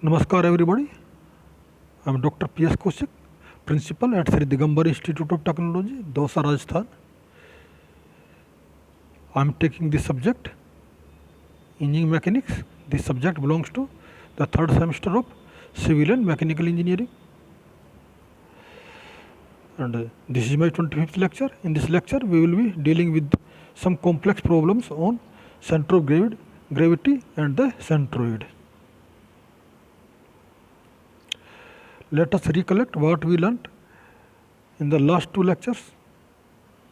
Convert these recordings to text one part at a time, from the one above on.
Namaskar everybody. I am Dr. P.S. Kaushik, Principal at Sri Digambar Institute of Technology, Dausa, Rajasthan. I am taking this subject, Engineering Mechanics. This subject belongs to the third semester of Civil and Mechanical Engineering. And this is my 25th lecture. In this lecture, we will be dealing with some complex problems on center of gravity and the centroid. Let us recollect what we learnt in the last two lectures.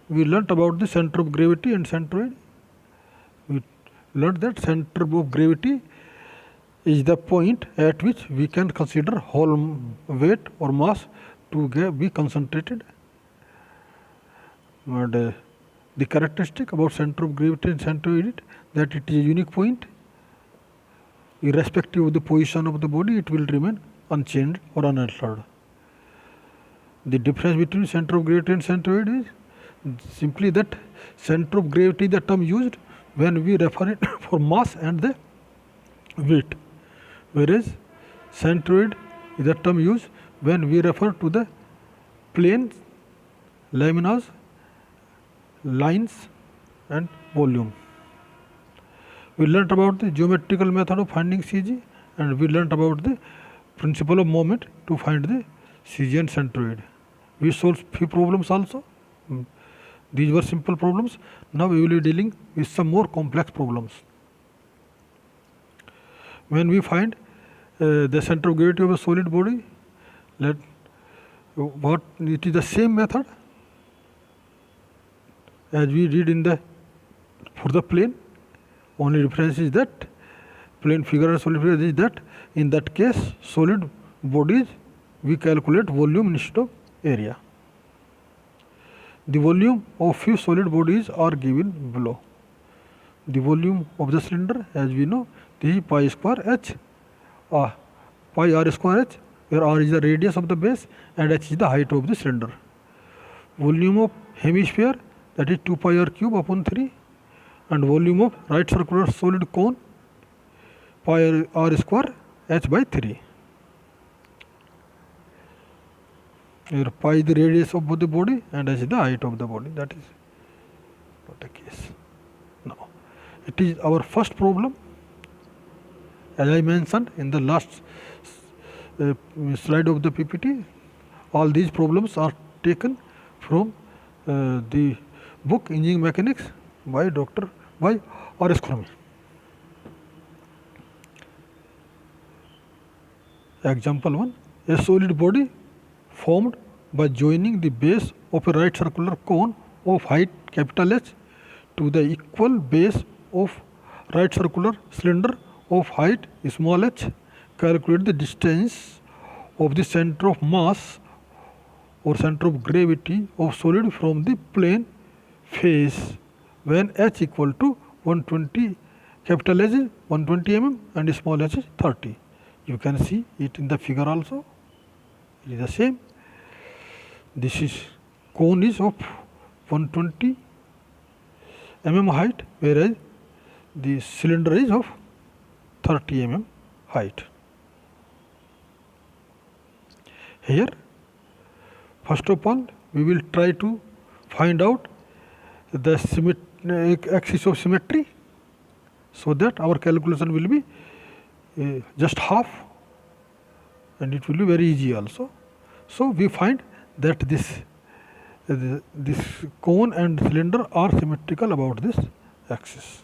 We learnt about the center of gravity and centroid. We learnt that center of gravity is the point at which we can consider whole weight or mass to be concentrated. And the characteristic about center of gravity and centroid that it is a unique point. Irrespective of the position of the body, it will remain unchanged or unaltered. The difference between center of gravity and centroid is simply that center of gravity is the term used when we refer it for mass and the weight, whereas centroid is the term used when we refer to the planes, laminas, lines and volume. We learnt about the geometrical method of finding CG, and we learnt about the principle of moment to find the CG and centroid. We solved few problems also. These were simple problems. Now we will be dealing with some more complex problems. When we find the center of gravity of a solid body, it is the same method as we did for the plane. Only difference is that plane figure and solid figure is that in that case solid bodies we calculate volume instead of area. The volume of few solid bodies are given below. The volume of the cylinder, as we know, this is pi square h, pi r square h, where r is the radius of the base and h is the height of the cylinder. Volume of hemisphere, that is 2 pi r cube upon 3, and volume of right circular solid cone, pi r square h by 3. Here pi is the radius of the body and h is the height of the body. That is not the case. Now, it is our first problem. As I mentioned in the last slide of the PPT, all these problems are taken from the book Engineering Mechanics by R.S. Khurmi. Example 1. A solid body formed by joining the base of a right circular cone of height capital H to the equal base of right circular cylinder of height small h. Calculate the distance of the center of mass or center of gravity of solid from the plane face when h equal to 120, capital H is 120 mm and small h is 30. You can see it in the figure also. It is the same. This is cone is of 120 mm height, whereas the cylinder is of 30 mm height. Here, first of all, we will try to find out the axis of symmetry, so that our calculation will be just half, and it will be very easy also. So we find that this cone and cylinder are symmetrical about this axis.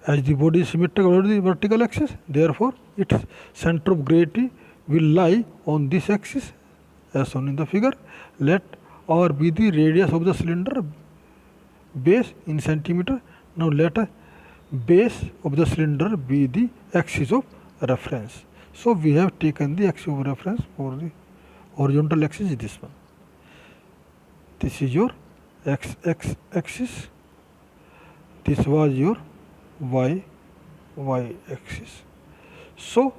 As the body is symmetrical about the vertical axis, therefore its center of gravity will lie on this axis as shown in the figure. Let R be the radius of the cylinder base in centimeter. Now let base of the cylinder be the axis of reference. So we have taken the axis of reference for the horizontal axis is this one. This is your x axis. This was your y axis. So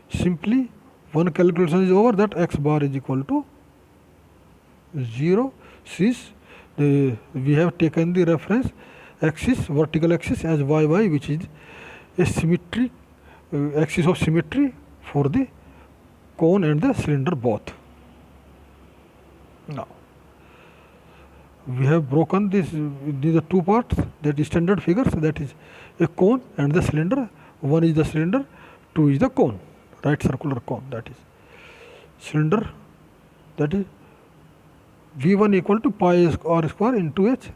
simply one calculation is over, that x bar is equal to 0. Since we have taken the reference, axis, vertical axis as yy, which is a symmetry, axis of symmetry for the cone and the cylinder both. Now we have broken these are two parts, that is standard figures, that is a cone and the cylinder. One is the cylinder, two is the cone, right circular cone, that is cylinder, that is V1 equal to pi r square into h.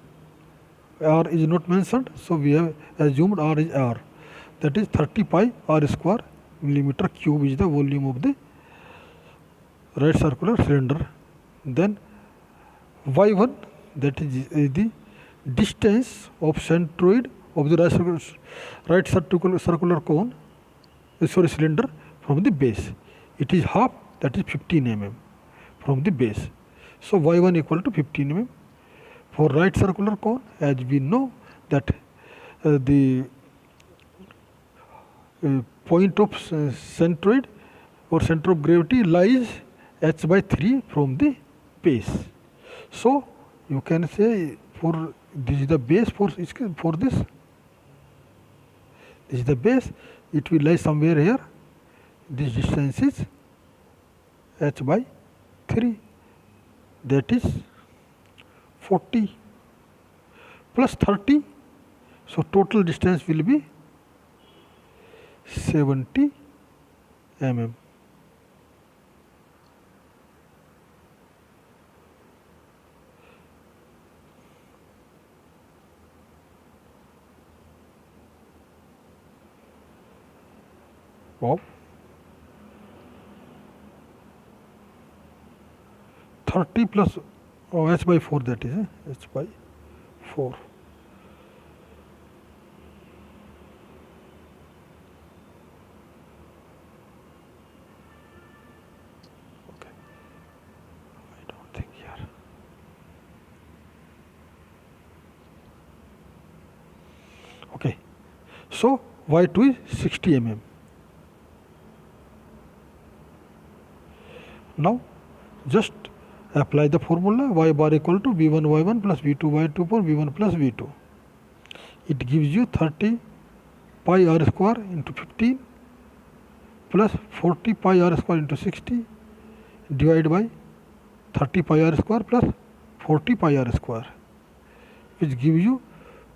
R is not mentioned, so we have assumed R is R, that is 30 pi r square millimeter cube is the volume of the right circular cylinder. Then y1, that is the distance of centroid of the right circular cone, cylinder from the base. It is half, that is 15 mm from the base. So y1 equal to 15 mm. For right circular cone, as we know that the point of centroid or center of gravity lies h by 3 from the base. So you can say, for this is the base for this. This is the base. It will lie somewhere here. This distance is h by 3. That is 40 plus 30. So total distance will be 70 mm. Wow. 30 plus h by 4, that is h by 4. Okay. I don't think here. Okay. So y2 is 60 mm. Now just apply the formula y bar equal to v1 y1 plus v2 y2 for v1 plus v2. It gives you 30 pi r square into 15 plus 40 pi r square into 60 divided by 30 pi r square plus 40 pi r square, which gives you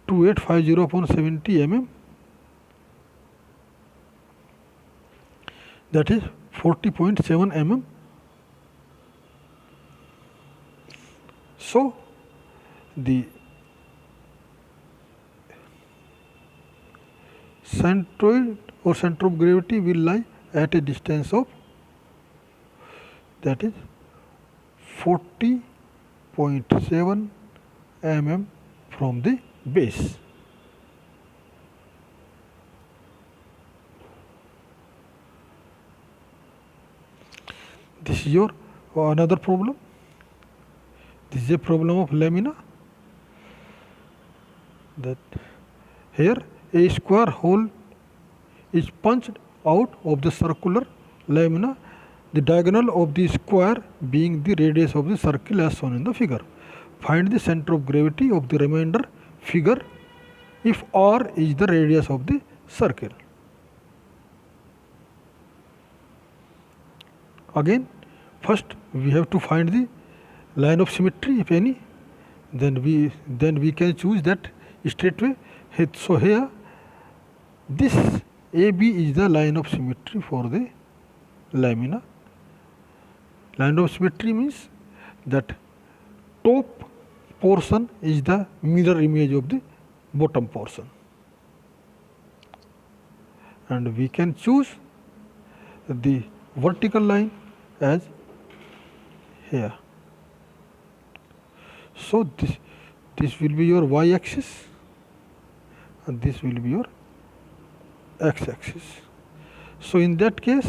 2850 upon 70 mm, that is 40.7 mm. So the centroid or center of gravity will lie at a distance of, that is 40.7 mm from the base. This is your another problem. This is a problem of lamina, that here a square hole is punched out of the circular lamina, the diagonal of the square being the radius of the circle as shown in the figure. Find the center of gravity of the remainder figure if r is the radius of the circle. Again, first we have to find the line of symmetry, if any. Then we can choose that straightway. So here this AB is the line of symmetry for the lamina. Line of symmetry means that top portion is the mirror image of the bottom portion, and we can choose the vertical line as here. So this will be your y-axis and this will be your x-axis. So in that case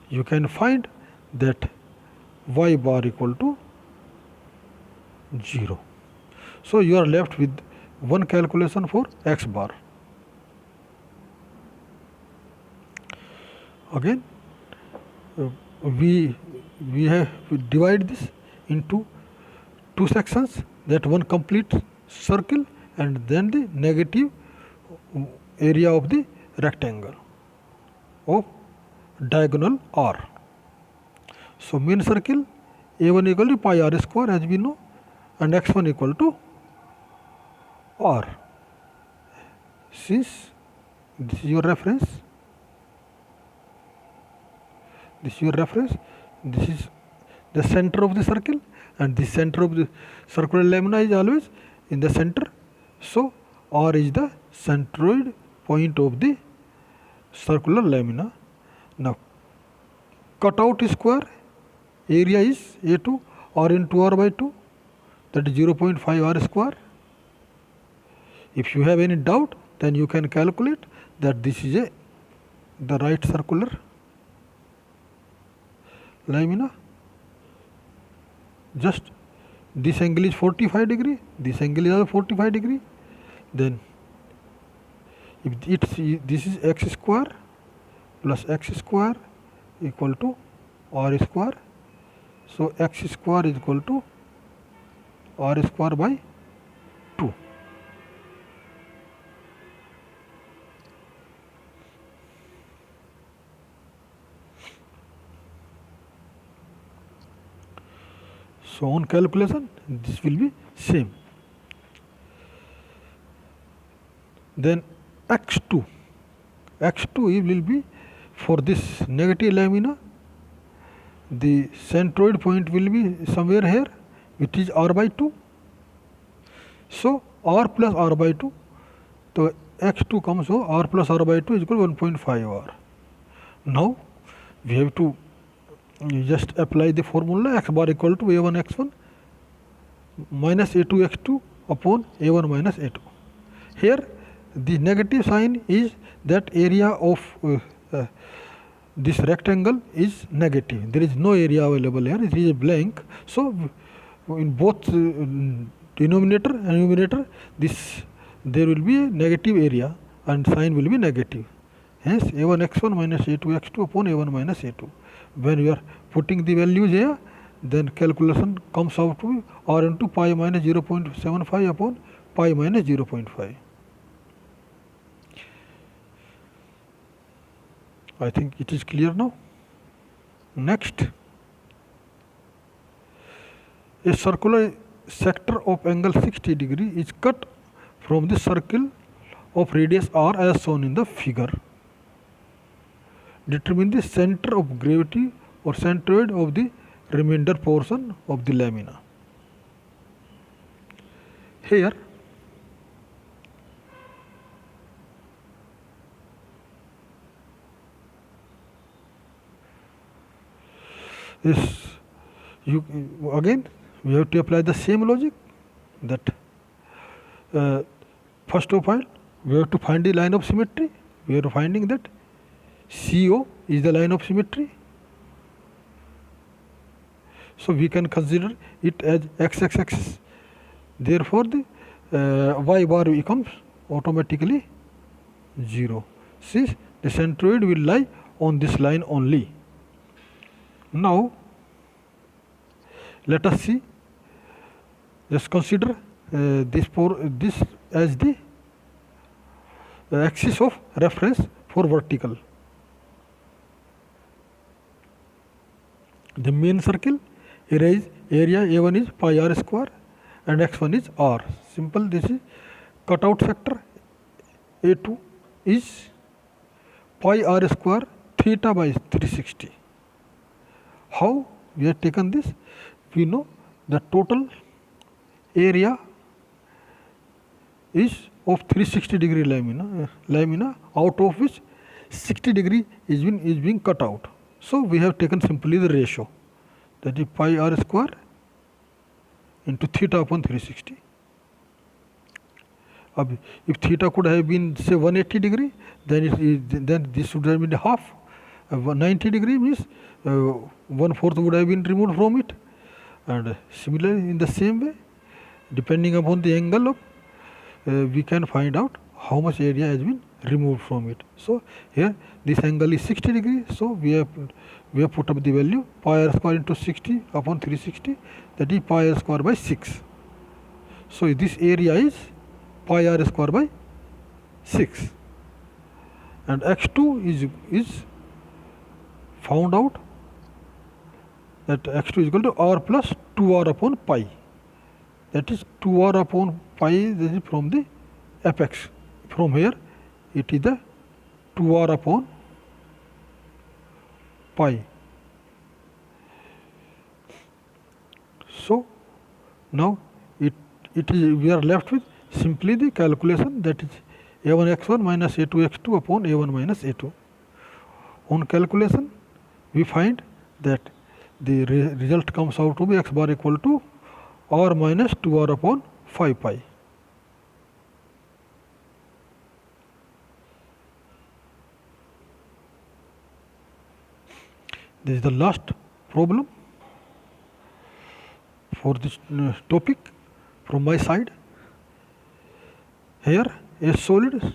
you can find that y bar equal to 0. So you are left with one calculation for x bar. Again we divide this into two sections, that one complete circle and then the negative area of the rectangle of diagonal r. So mean circle a1 equal to pi r square as we know, and x1 equal to r. Since this is your reference, this is the center of the circle, and the center of the circular lamina is always in the center. So r is the centroid point of the circular lamina. Now cut out square area is A2 r into r by 2, that is 0.5 r square. If you have any doubt, then you can calculate that this is the right circular lamina. Just this angle is 45 degree, this angle is also 45 degree. Then if this is x square plus x square equal to r square, so x square is equal to r square by 2. So on calculation, this will be same. Then x2 will be for this negative lamina, the centroid point will be somewhere here, which is r by 2. So r plus r by 2, so x2 comes, so r plus r by 2 is equal to 1.5 r. Now we have to just apply the formula x bar equal to a1 x1 minus a2 x2 upon a1 minus a2. Here the negative sign is that area of this rectangle is negative. There is no area available here, it is a blank. So in both denominator and numerator, there will be a negative area and sign will be negative. Hence a1 x1 minus a2 x2 upon a1 minus a2. When you are putting the values here, then calculation comes out to be r into pi minus 0.75 upon pi minus 0.5. I think it is clear now. Next, a circular sector of angle 60 degree is cut from the circle of radius r as shown in the figure. Determine the center of gravity or centroid of the remainder portion of the lamina. Here again we have to apply the same logic, that first of all we have to find the line of symmetry. We are finding that CO is the line of symmetry. So we can consider it as x-axis. Therefore the y bar becomes automatically 0, since the centroid will lie on this line only. Now let us see, let's consider this as the axis of reference for vertical. The main circle area a1 is pi r square and x1 is r. Simple, this is cutout sector a2 is pi r square theta by 360. How we have taken this? We know the total area is of 360 degree lamina, out of which 60 degree is being cut out. So we have taken simply the ratio, that is pi r square into theta upon 360. If theta could have been say 180 degree, then this should have been half. 90 degree means 1/4 would have been removed from it. And similarly, in the same way, depending upon the angle of, we can find out how much area has been removed from it. So here this angle is 60 degree, so we have put up the value pi r square into 60 upon 360, that is pi r square by 6. So this area is pi r square by 6, and x2 is found out that x2 is equal to r plus 2r upon pi. That is 2r upon pi. This is from the fx. From here it is the 2r upon pi. So now it is, we are left with simply the calculation, that is a1x1 minus a2x2 upon a1 minus a2. On calculation we find that the result comes out to be x bar equal to r minus 2r upon 5 pi. This is the last problem for this topic from my side. Here a solid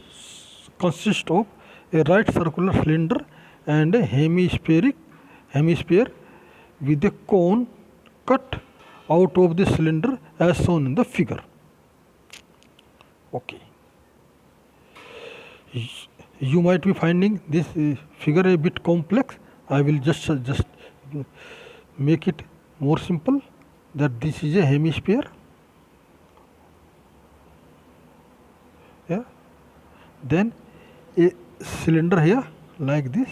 consists of a right circular cylinder and a hemisphere with a cone cut out of the cylinder as shown in the figure. Okay. You might be finding this figure a bit complex. I will just make it more simple, that this is a hemisphere. Yeah. Then a cylinder here like this,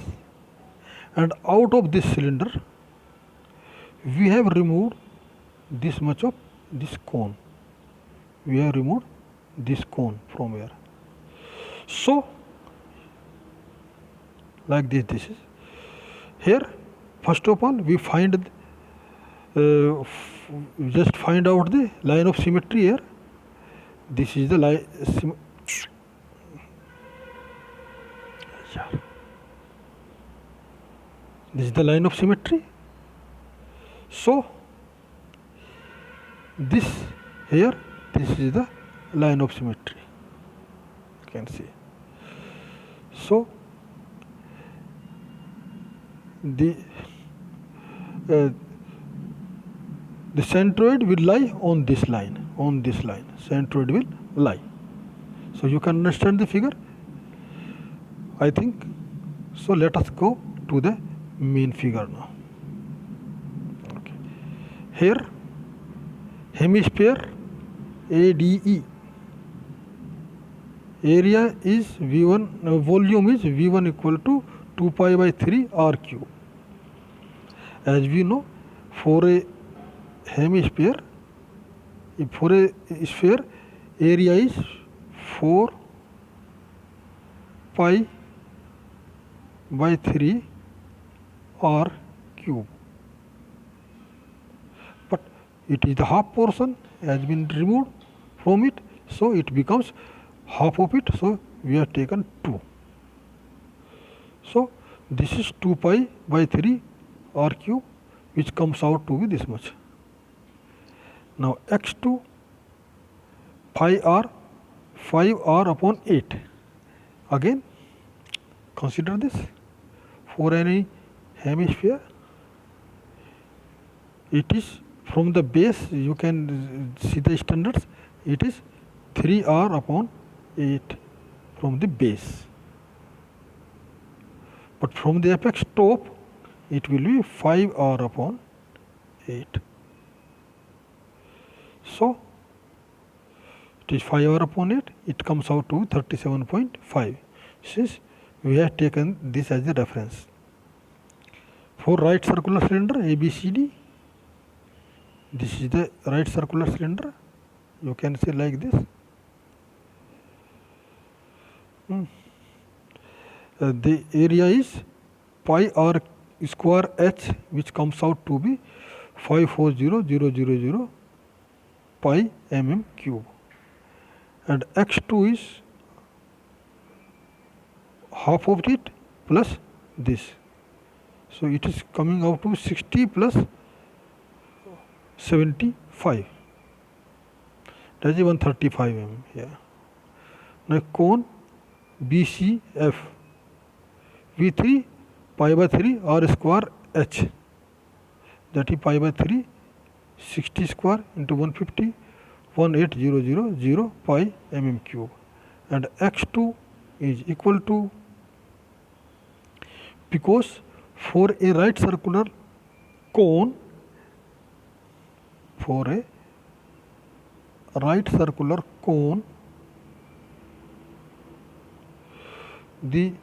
and out of this cylinder we have removed this much of this cone. We have removed this cone from here. So like this is here. First of all we find just find out the line of symmetry here. This is the line this is the line of symmetry. So this here, this is the line of symmetry, you can see. So the centroid will lie on this line, centroid will lie. So you can understand the figure, I think. So let us go to the main figure now. Okay. Here hemisphere ADE, area is V1, volume is V1 equal to 2 pi by 3 r cube. As we know, for a hemisphere, for a sphere, area is 4 pi by 3 r cube. But it is the half portion has been removed from it, so it becomes half of it, so we have taken 2. So this is 2 pi by 3 r cube, which comes out to be this much. Now x2 pi r 5r upon 8. Again consider this. For any hemisphere, it is from the base, you can see the standards, it is 3r upon 8 from the base. But from the apex top, it will be 5r upon 8. So it is 5r upon 8, it comes out to 37.5, since we have taken this as a reference. For right circular cylinder ABCD, this is the right circular cylinder, you can say like this. The area is pi r square h, which comes out to be 540,000 pi mm cube, and x2 is half of it plus this, so it is coming out to 60 plus 75, that is 135 mm here. Now cone BCF V3 pi by 3 r square h, that is pi by 3 60 square into 150 18000 pi mm cube, and x2 is equal to, because for a right circular cone, the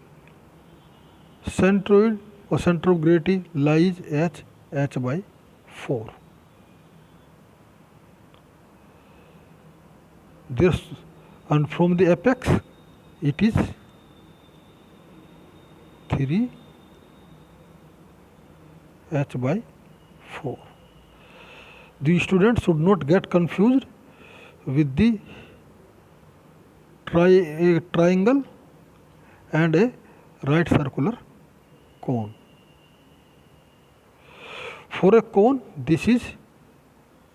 centroid or center of gravity lies h by 4. This, and from the apex it is 3 h by 4. The student should not get confused with the a triangle and a right circular cone. For a cone, this is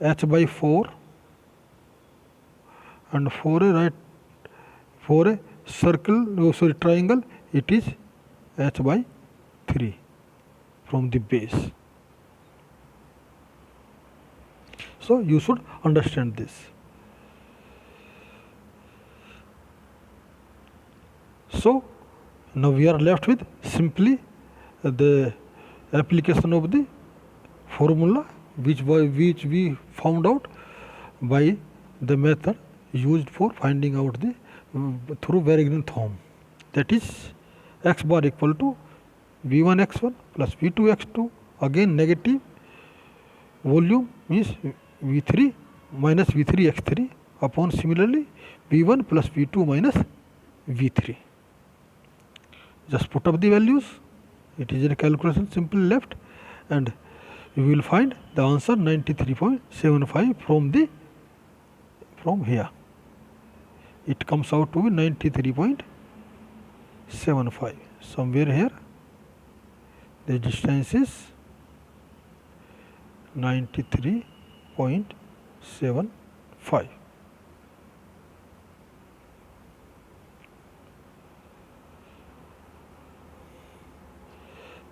h by 4, and for a triangle, it is h by 3 from the base. So you should understand this. So now we are left with simply the application of the formula which we found out by the method used for finding out the through Varignon theorem. That is x bar equal to v1 x1 plus v2 x2, again negative volume means v3 minus v3 x3 upon similarly v1 plus v2 minus v3. Just put up the values. It is a calculation simple left, and you will find the answer 93.75 from here. It comes out to be 93.75. Somewhere here the distance is 93.75.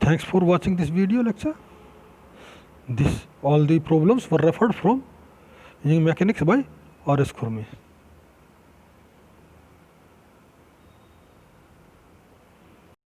Thanks for watching this video lecture. All the problems were referred from engineering mechanics by R.S. Khurmi.